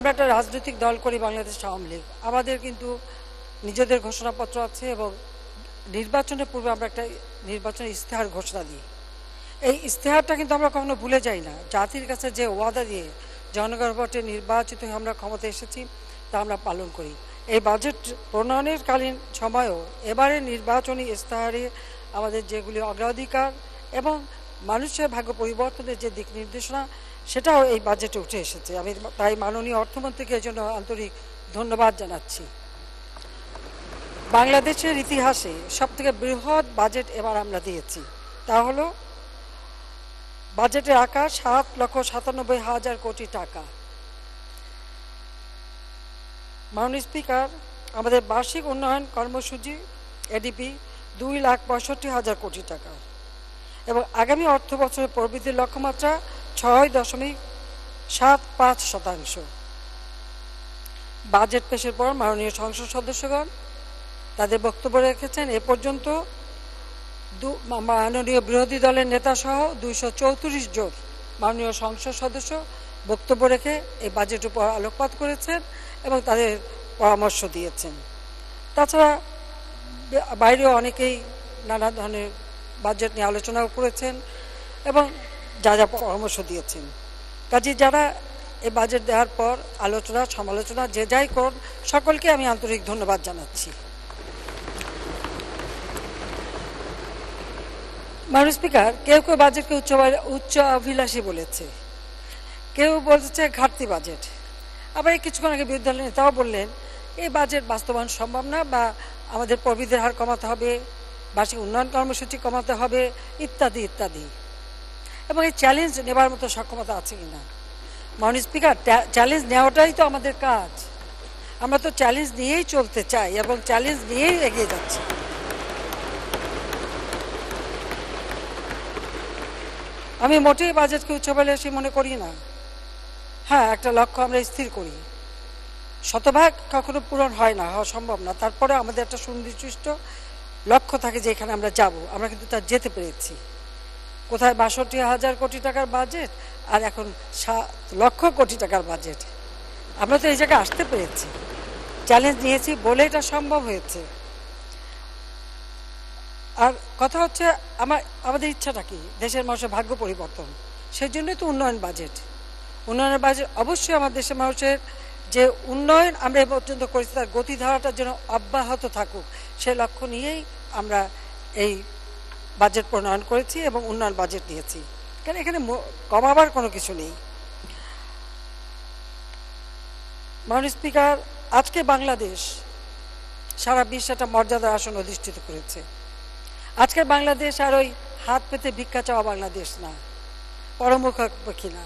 আমরা একটা রাজনৈতিক দল করি বাংলাদেশ আওয়ামী লীগ। আমাদের কিন্তু নিজেদের ঘোষণাপত্র আছে এবং নির্বাচনের পূর্বে আমরা একটা নির্বাচনের ইস্তেহার ঘোষণা দিই। এই ইস্তেহারটা কিন্তু আমরা কখনো ভুলে যাই না। জাতির কাছে যে ওয়াদা দিয়ে জনগণ ভোটে নির্বাচিত হয়ে আমরা ক্ষমতা এসেছি তা আমরা পালন করি। এই বাজেট প্রণয়নের কালীন সময়েও এবারে নির্বাচনী ইস্তেহারে আমাদের যেগুলি অগ্রাধিকার এবং মানুষের ভাগ্য পরিবর্তনের যে দিক নির্দেশনা সেটাও এই বাজেটে উঠে এসেছে। আমি তাই মাননীয় অর্থমন্ত্রীকে এর জন্য আন্তরিক ধন্যবাদ জানাচ্ছি। বাংলাদেশের ইতিহাসে সবথেকে বৃহৎ বাজেট এবার আমরা দিয়েছি। তা হলো বাজেটের আকার 7,97,000 কোটি টাকা। মাননীয় স্পিকার, আমাদের বার্ষিক উন্নয়ন কর্মসূচি এডিপি 2,65,000 কোটি টাকা এবং আগামী অর্থ বছরের প্রবৃদ্ধির লক্ষ্যমাত্রা 6.75%। বাজেট পেশের পর মাননীয় সংসদ সদস্যগণ তাদের বক্তব্য রেখেছেন। এ পর্যন্ত মাননীয় বিরোধী দলের নেতা সহ 234 জন মাননীয় সংসদ সদস্য বক্তব্য রেখে এই বাজেটের উপর আলোকপাত করেছেন এবং তাদের পরামর্শ দিয়েছেন। তাছাড়া বাইরেও অনেকেই নানা ধরনের বাজেট নিয়ে আলোচনাও করেছেন এবং যা যা পরামর্শ দিয়েছেন। কাজে যারা এই বাজেট দেওয়ার পর আলোচনা সমালোচনা যে যাই করুন, সকলকে আমি আন্তরিক ধন্যবাদ জানাচ্ছি। মাননীয় স্পিকার, কেউ কেউ বাজেটকে উচ্চ অভিলাষী বলেছে, কেউ বলছে ঘাটতি বাজেট। আবার কিছুক্ষণ আগে বিরোধী দলের নেতাও বললেন এই বাজেট বাস্তবায়ন সম্ভব না বা আমাদের প্রবৃদ্ধির হার কমাতে হবে, বার্ষিক উন্নয়ন কর্মসূচি কমাতে হবে ইত্যাদি ইত্যাদি। এবং এই চ্যালেঞ্জ নেবার মতো সক্ষমতা আছে কিনা। মাননীয় স্পিকার, চ্যালেঞ্জ নেওয়াটাই তো আমাদের কাজ। আমরা তো চ্যালেঞ্জ নিয়েই চলতে চাই এবং চ্যালেঞ্জ নিয়েই এগিয়ে যাচ্ছি। আমি মোটেই বাজেটকে উচ্চাভিলাষী মনে করি না। হ্যাঁ, একটা লক্ষ্য আমরা স্থির করি, শতভাগ কখনো পূরণ হয় না, হওয়া সম্ভব না। তারপরে আমাদের একটা সুনির্দিষ্ট লক্ষ্য থাকে যে এখানে আমরা যাব, আমরা কিন্তু তা যেতে পেরেছি। কোথায় 62,000 কোটি টাকার বাজেট আর এখন 7 লক্ষ কোটি টাকার বাজেট। আমরা তো এই জায়গায় আসতে পেরেছি, চ্যালেঞ্জ নিয়েছি বলে এটা সম্ভব হয়েছে। আর কথা হচ্ছে আমাদের ইচ্ছাটা কি, দেশের মানুষের ভাগ্য পরিবর্তন। সেই জন্যই তো উন্নয়ন বাজেট। উন্নয়নের বাজেট অবশ্যই আমার দেশের মানুষের যে উন্নয়ন আমরা এ পর্যন্ত করেছি তার গতিধারাটা যেন অব্যাহত থাকুক, সে লক্ষ্য নিয়েই আমরা এই বাজেট প্রণয়ন করেছি এবং উন্নয়ন বাজেট দিয়েছি। কারণ এখানে কমাবার কোনো কিছু নেই। মাননীয় স্পিকার, আজকে বাংলাদেশ সারা বিশ্বে একটা মর্যাদার আসন অধিষ্ঠিত করেছে। আজকের বাংলাদেশ আর ওই হাত পেতে ভিক্ষা চাওয়া বাংলাদেশ না, পরমুখাপেক্ষী না।